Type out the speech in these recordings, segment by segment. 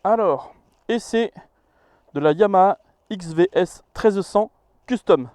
Alors, essai de la Yamaha XVS 1300 Custom.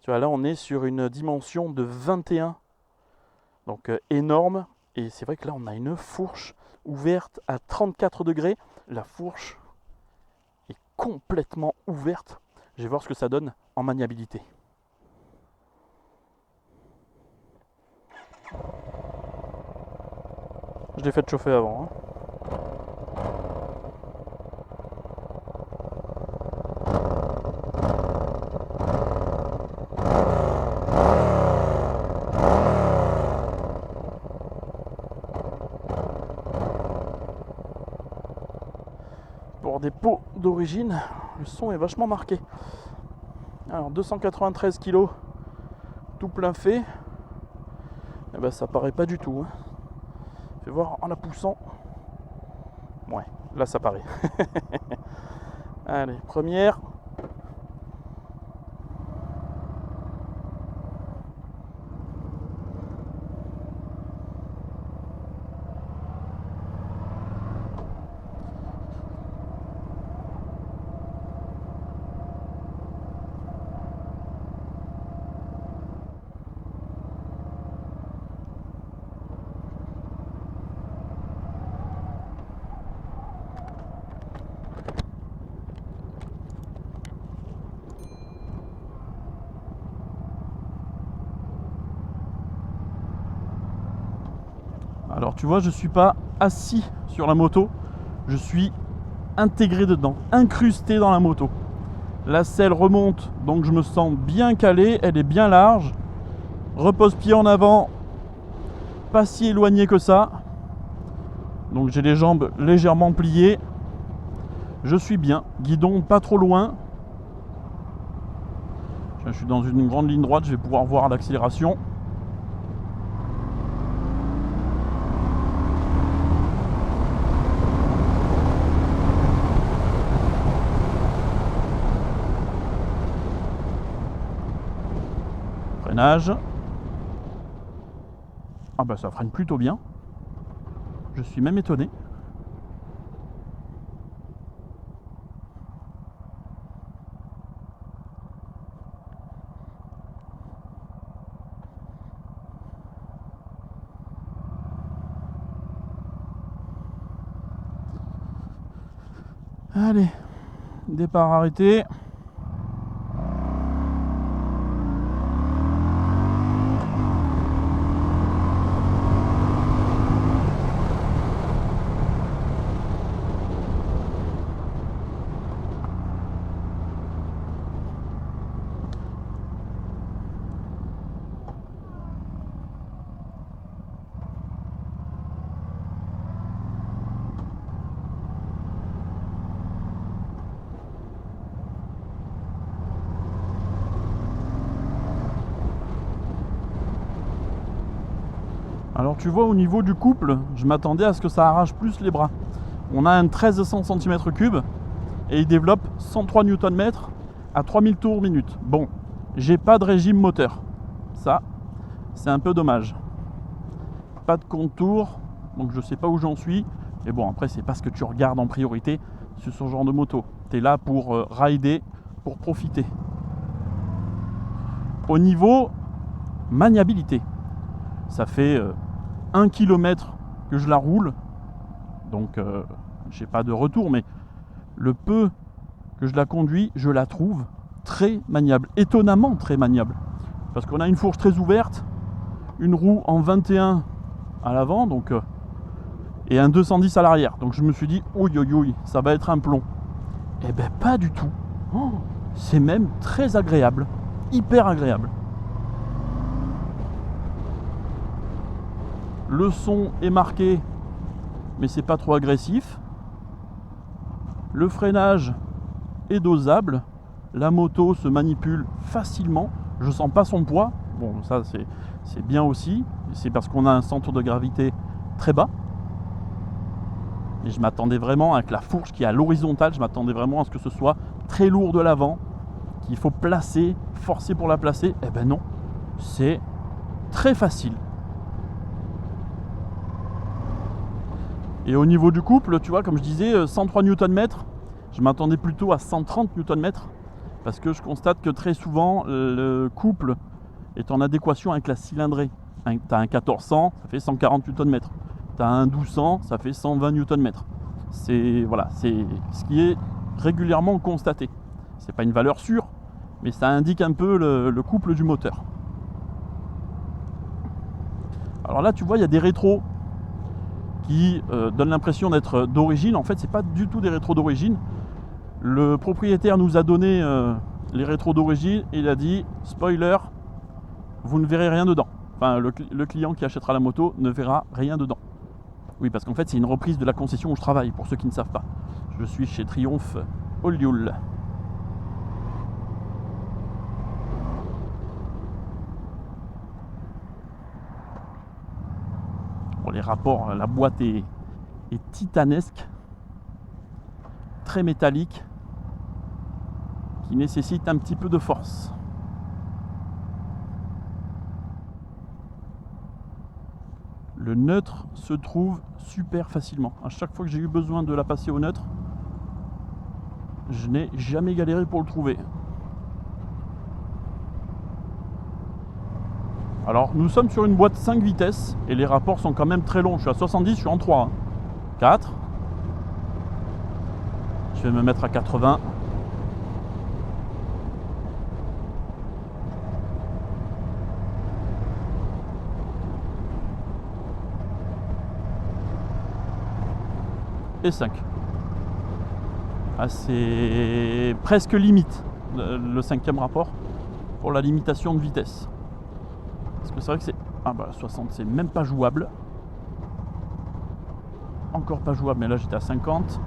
Tu vois, là on est sur une dimension de 21, donc énorme. Et c'est vrai que là on a une fourche ouverte à 34 degrés. La fourche est complètement ouverte. Je vais voir ce que ça donne en maniabilité. Je l'ai fait chauffer avant. Hein. Pour des pots d'origine, le son est vachement marqué. Alors 293 kg, tout plein fait. Et ben ça paraît pas du tout. Hein. Fais voir en la poussant. Ouais, là ça paraît. Allez, première. Alors tu vois, je suis pas assis sur la moto, je suis intégré dedans, incrusté dans la moto. La selle remonte, donc je me sens bien calé, elle est bien large. Repose-pied en avant, pas si éloigné que ça. Donc j'ai les jambes légèrement pliées. Je suis bien, guidon pas trop loin. Je suis dans une grande ligne droite, je vais pouvoir voir l'accélération. Freinage. Ah bah ça freine plutôt bien. Je suis même étonné. Allez, départ arrêté. Alors tu vois, au niveau du couple, je m'attendais à ce que ça arrache plus les bras. On a un 1300 cm3 et il développe 103 Nm à 3000 tours minute. Bon, j'ai pas de régime moteur. Ça, c'est un peu dommage. Pas de contour, donc je sais pas où j'en suis. Mais bon, après, c'est pas ce que tu regardes en priorité sur ce genre de moto. Tu es là pour rider, pour profiter. Au niveau maniabilité, ça fait 1 km que je la roule, donc j'ai pas de retour, mais le peu que je la conduis, je la trouve très maniable, étonnamment très maniable, parce qu'on a une fourche très ouverte, une roue en 21 à l'avant, donc et un 210 à l'arrière, donc je me suis dit ouïe, ça va être un plomb. Eh ben pas du tout. Oh, c'est même très agréable, hyper agréable. Le son est marqué, mais c'est pas trop agressif. Le freinage est dosable. La moto se manipule facilement. Je sens pas son poids. Bon, ça c'est bien aussi. C'est parce qu'on a un centre de gravité très bas. Et je m'attendais vraiment, avec la fourche qui est à l'horizontale, je m'attendais vraiment à ce que ce soit très lourd de l'avant, qu'il faut placer, forcer pour la placer. Eh ben non, c'est très facile. Et au niveau du couple, tu vois, comme je disais, 103 Nm, je m'attendais plutôt à 130 Nm, parce que je constate que très souvent, le couple est en adéquation avec la cylindrée. Tu as un 1400, ça fait 140 Nm. Tu as un 1200, ça fait 120 Nm. C'est voilà, c'est ce qui est régulièrement constaté. C'est pas une valeur sûre, mais ça indique un peu le couple du moteur. Alors là, tu vois, il y a des rétros qui donnent l'impression d'être d'origine. En fait, c'est pas du tout des rétros d'origine. Le propriétaire nous a donné les rétros d'origine et il a dit spoiler, vous ne verrez rien dedans. Enfin, le client qui achètera la moto ne verra rien dedans. Oui, parce qu'en fait, c'est une reprise de la concession où je travaille, pour ceux qui ne savent pas. Je suis chez Triumph Olioul. Bon, les rapports, la boîte est titanesque, très métallique, qui nécessite un petit peu de force. Le neutre se trouve super facilement. À chaque fois que j'ai eu besoin de la passer au neutre, je n'ai jamais galéré pour le trouver. Alors nous sommes sur une boîte 5 vitesses et les rapports sont quand même très longs. Je suis à 70, je suis en 3. 4. Je vais me mettre à 80. Et 5. Ah, c'est presque limite le 5e rapport pour la limitation de vitesse. Parce que c'est vrai que c'est... Ah bah 60 c'est même pas jouable. Encore pas jouable, mais là j'étais à 50.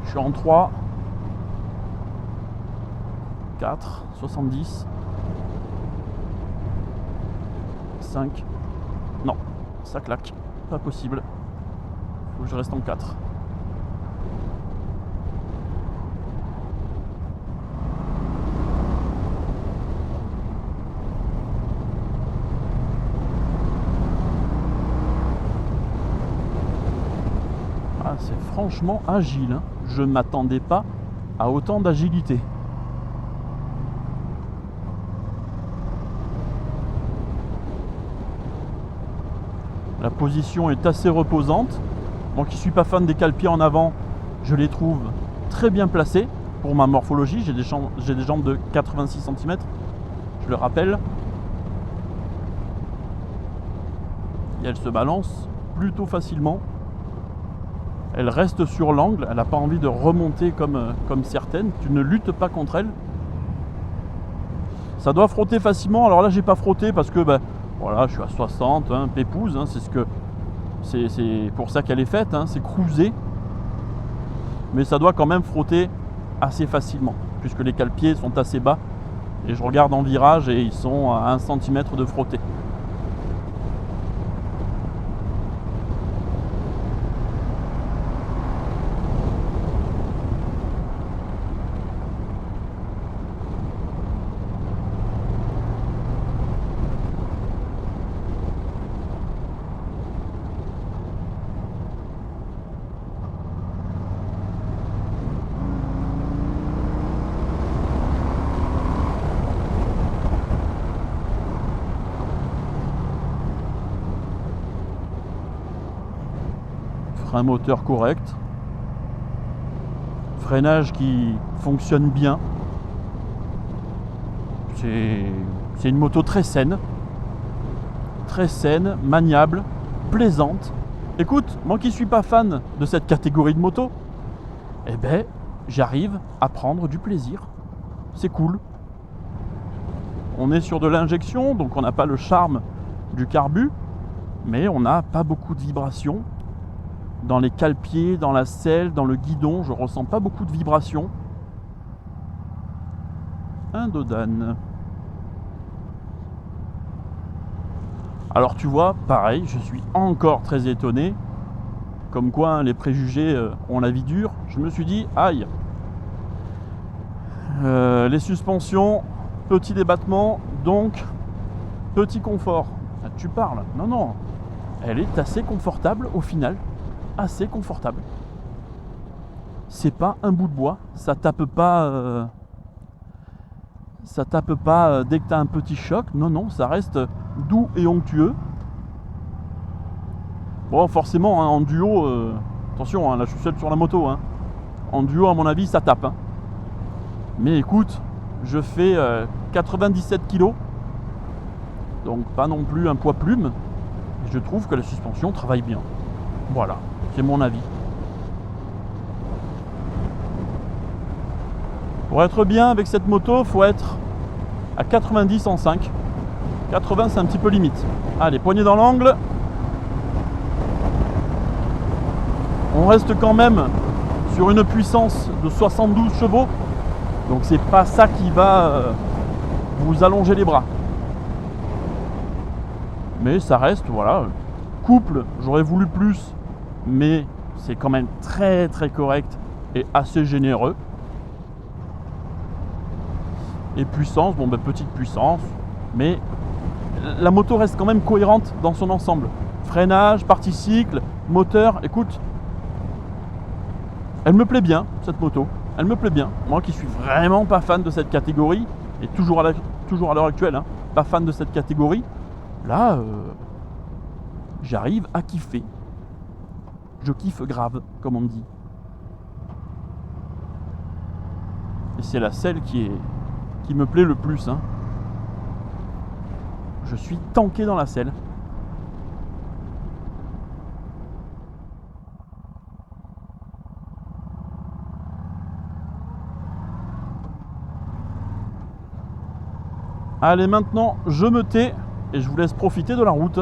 Je suis en 3. 4, 70. 5. Non, ça claque. Pas possible. Faut que je reste en 4. Ah, c'est franchement agile, hein. Je ne m'attendais pas à autant d'agilité. La position est assez reposante. Moi qui ne suis pas fan des cale-pieds en avant, je les trouve très bien placés pour ma morphologie. J'ai des jambes de 86 cm, je le rappelle. Et elle se balance plutôt facilement. Elle reste sur l'angle, elle n'a pas envie de remonter comme certaines. Tu ne luttes pas contre elle. Ça doit frotter facilement. Alors là, j'ai pas frotté parce que voilà, je suis à 60, hein, pépouze. Hein, c'est pour ça qu'elle est faite. Hein, c'est cruiser. Mais ça doit quand même frotter assez facilement puisque les cale-pieds sont assez bas. Et je regarde en virage et ils sont à 1 cm de frotter. Frein moteur correct, freinage qui fonctionne bien. C'est une moto très saine, maniable, plaisante. Écoute, moi qui suis pas fan de cette catégorie de moto, eh ben j'arrive à prendre du plaisir. C'est cool. On est sur de l'injection, donc on n'a pas le charme du carbu, mais on n'a pas beaucoup de vibrations. Dans les cale-pieds, dans la selle, dans le guidon, je ressens pas beaucoup de vibrations. Un Dodane. Alors tu vois, pareil, je suis encore très étonné. Comme quoi, hein, les préjugés ont la vie dure. Je me suis dit, aïe. Les suspensions, petit débattement, donc petit confort. Ah, tu parles. Non, non. Elle est assez confortable au final. assez confortable. C'est pas un bout de bois, ça tape pas dès que tu as un petit choc. Non, ça reste doux et onctueux. Bon, forcément, hein, en duo, attention, hein, là je suis seul sur la moto. Hein. En duo, à mon avis, ça tape. Hein. Mais écoute, je fais 97 kg, donc pas non plus un poids plume. Je trouve que la suspension travaille bien. Voilà, c'est mon avis. Pour être bien avec cette moto, il faut être à 90 en 5. 80, c'est un petit peu limite. Allez, poignée dans l'angle. On reste quand même sur une puissance de 72 chevaux. Donc c'est pas ça qui va vous allonger les bras. Mais ça reste, voilà. Couple, j'aurais voulu plus. Mais c'est quand même très très correct et assez généreux. Et puissance, bon ben petite puissance. Mais la moto reste quand même cohérente dans son ensemble. Freinage, partie cycle, moteur, écoute. Elle me plaît bien, cette moto. Elle me plaît bien. Moi qui suis vraiment pas fan de cette catégorie, et toujours à l'heure actuelle, hein, pas fan de cette catégorie, là, j'arrive à kiffer. Je kiffe grave, comme on me dit. Et c'est la selle qui me plaît le plus. Hein. Je suis tanké dans la selle. Allez, maintenant, je me tais et je vous laisse profiter de la route.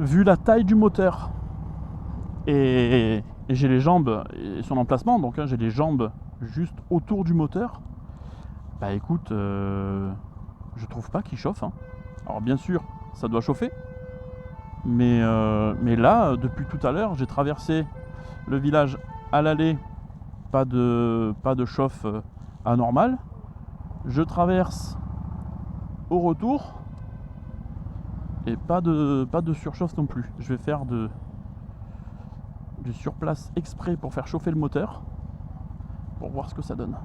Vu la taille du moteur et j'ai les jambes et son emplacement, donc hein, j'ai les jambes juste autour du moteur, Bah écoute, je trouve pas qu'il chauffe, hein. Alors bien sûr, ça doit chauffer, mais là, depuis tout à l'heure, j'ai traversé le village à l'aller, pas de chauffe anormale. Je traverse au retour et pas de surchauffe non plus. Je vais faire du surplace exprès pour faire chauffer le moteur pour voir ce que ça donne.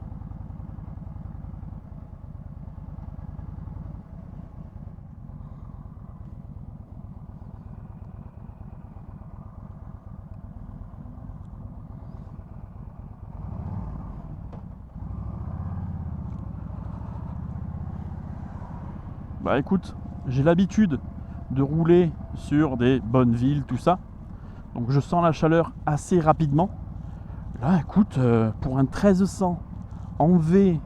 Bah écoute, j'ai l'habitude de rouler sur des bonnes villes, tout ça. Donc je sens la chaleur assez rapidement. Là, écoute, pour un 1300 en V,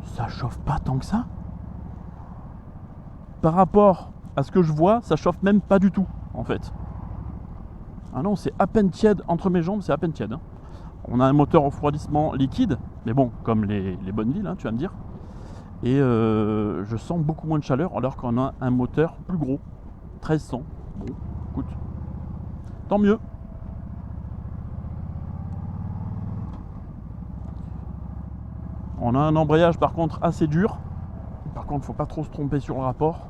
ça chauffe pas tant que ça. Par rapport à ce que je vois, ça chauffe même pas du tout, en fait. Ah non, c'est à peine tiède entre mes jambes, c'est à peine tiède, hein. On a un moteur refroidissement liquide, mais bon, comme les bonnes villes, hein, tu vas me dire. Et je sens beaucoup moins de chaleur alors qu'on a un moteur plus gros, 1300. Bon, écoute, tant mieux. On a un embrayage par contre assez dur. Par contre, faut pas trop se tromper sur le rapport,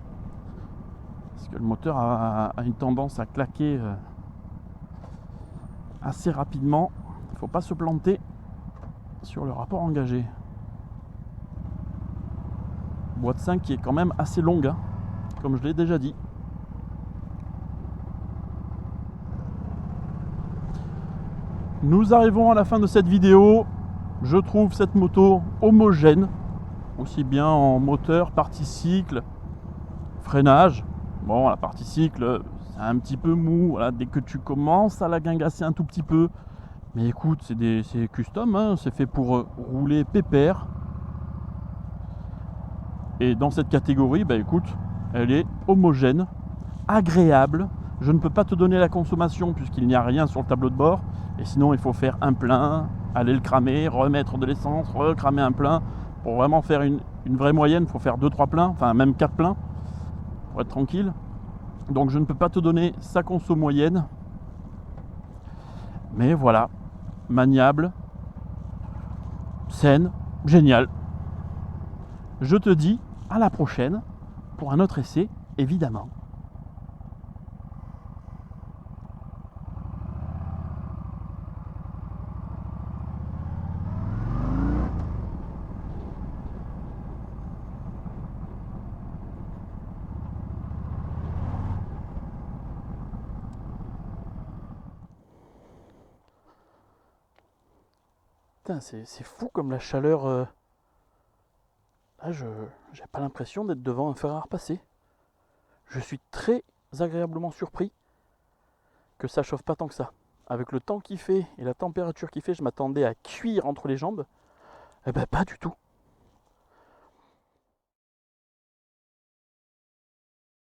parce que le moteur a une tendance à claquer assez rapidement. Il faut pas se planter sur le rapport engagé. Boîte 5 qui est quand même assez longue, hein, comme je l'ai déjà dit. Nous arrivons à la fin de cette vidéo. Je trouve cette moto homogène, aussi bien en moteur, partie cycle, freinage. Bon, la partie cycle, c'est un petit peu mou, voilà, dès que tu commences à la guingasser un tout petit peu. Mais écoute, c'est custom, hein, c'est fait pour rouler pépère. Et dans cette catégorie, bah écoute, elle est homogène, agréable. Je ne peux pas te donner la consommation puisqu'il n'y a rien sur le tableau de bord. Et sinon, il faut faire un plein, aller le cramer, remettre de l'essence, recramer un plein. Pour vraiment faire une vraie moyenne, il faut faire 2-3 pleins, enfin même 4 pleins, pour être tranquille. Donc je ne peux pas te donner sa conso moyenne. Mais voilà, maniable, saine, génial. Je te dis à la prochaine pour un autre essai, évidemment. Putain, c'est fou comme la chaleur. Là, j'ai pas l'impression d'être devant un fer à repasser. Je suis très agréablement surpris que ça chauffe pas tant que ça. Avec le temps qu'il fait et la température qu'il fait, je m'attendais à cuire entre les jambes. Eh ben pas du tout.